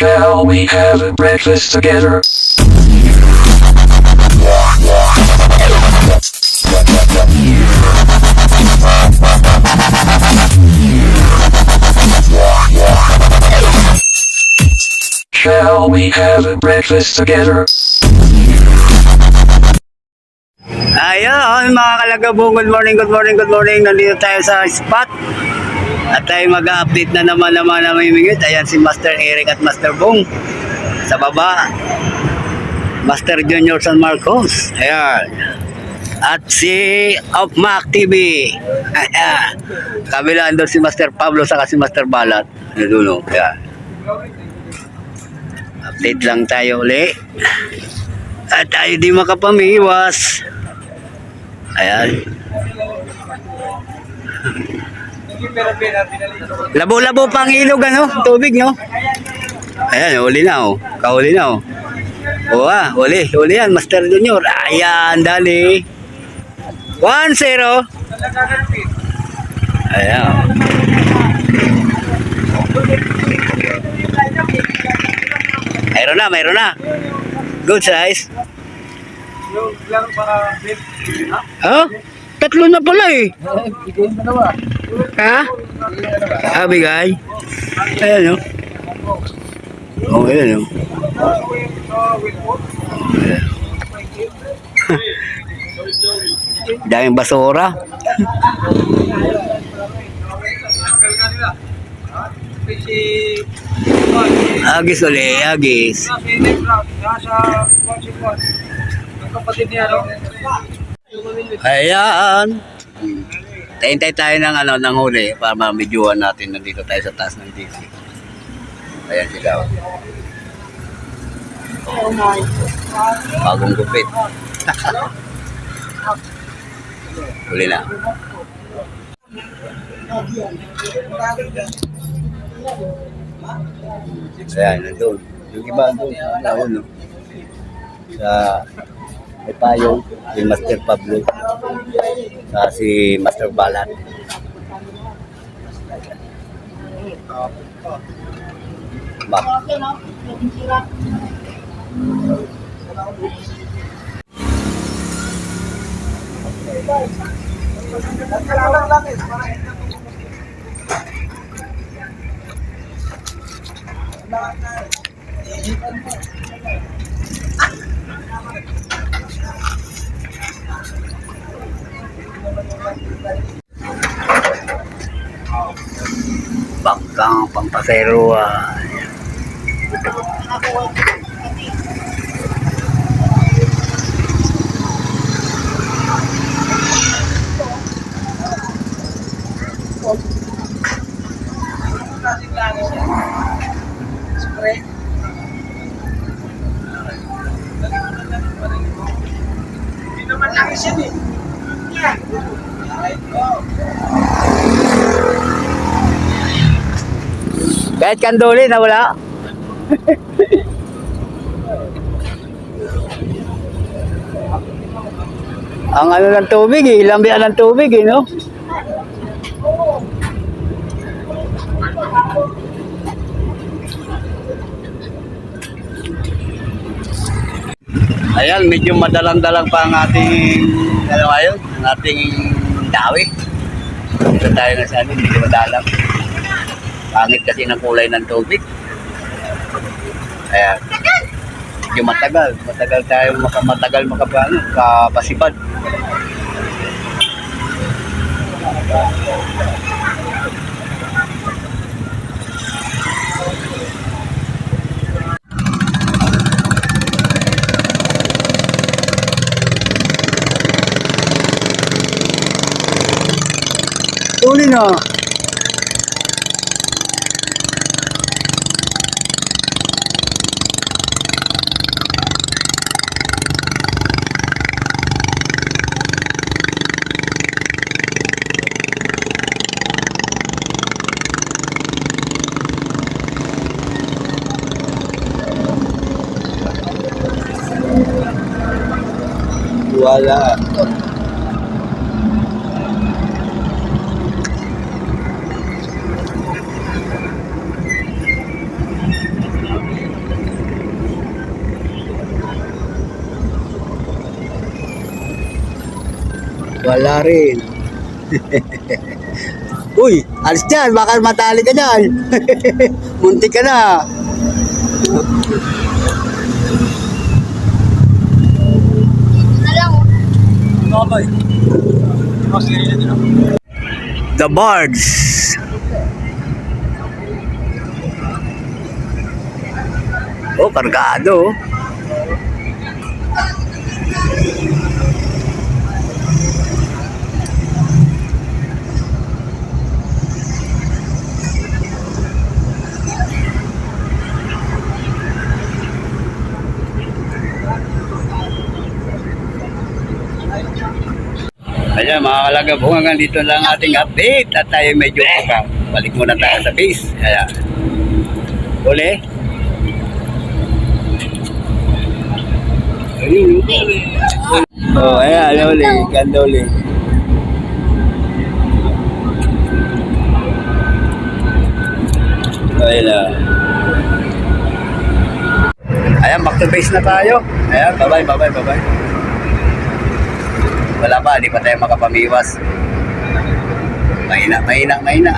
Shall we have a breakfast together? Shall we have a breakfast together? Ayun mga kalagabong, good morning, good morning, good morning. Nandito tayo sa spot at tayo mag-update na naman ng mga namimingit. Ayan si Master Eric at Master Bong sa baba, Master Junior San Marcos, ayan, at si Opmac TV. Ayan, kabilaan doon si Master Pablo saka si Master Balat. Ayan, ayan. Update lang tayo uli at tayo di makapamiwas. Ayan. Labo-labo pang ilog, ano? Tubig, no? Ayan, uli na, oh. Kahuli na, oh. Oo, uli yan, Master Junior. Ayan, dali. 1-0. Ayan. Mayroon na. Good size. Oh, tatlo na pala eh. Ha? Bigay. Ayan o. Oh, ayan o. Daming basura. Agis ulit, agis. Ayan. Hintay tayo ng huli para ma-videoan natin. Nandito tayo sa taas ng DC. Ayan sila. Bagong gupit. Huli na. Ayan, nandun. Yung iba nandun. Ayan, no? Sa may payong, si Master Pablo, sa si Master Balat. Bangkang pampasero. Hindi naman laki siya eh. Kahit kanduli na wala. Ang ano ng tubig eh, ilambian ng tubig eh, no? Ayan, medyo madalang-dalang pa ang ating, ano ngayon, ang ating dawi. Ito tayo na sa amin, medyo madalang. Pangit kasi ng kulay ng tubig. Ayan. Medyo matagal tayo makapasipad. Uli na. Wala. Wala rin. Uy, alis dyan. Baka matali ka dyan. Munti ka na. The Bards. Oh, kargado. Ayan mga kalagabong, hanggang dito lang ating update at tayo medyo balik muna tayo sa base. Ayan. Uli. Oh, ayan, uli. Ganda uli. Ayan. Ayan, back to base na tayo. Ayan, bye-bye, bye-bye, bye-bye. Wala pa, di pa tayo makapamiwas. Mahina. Ayan.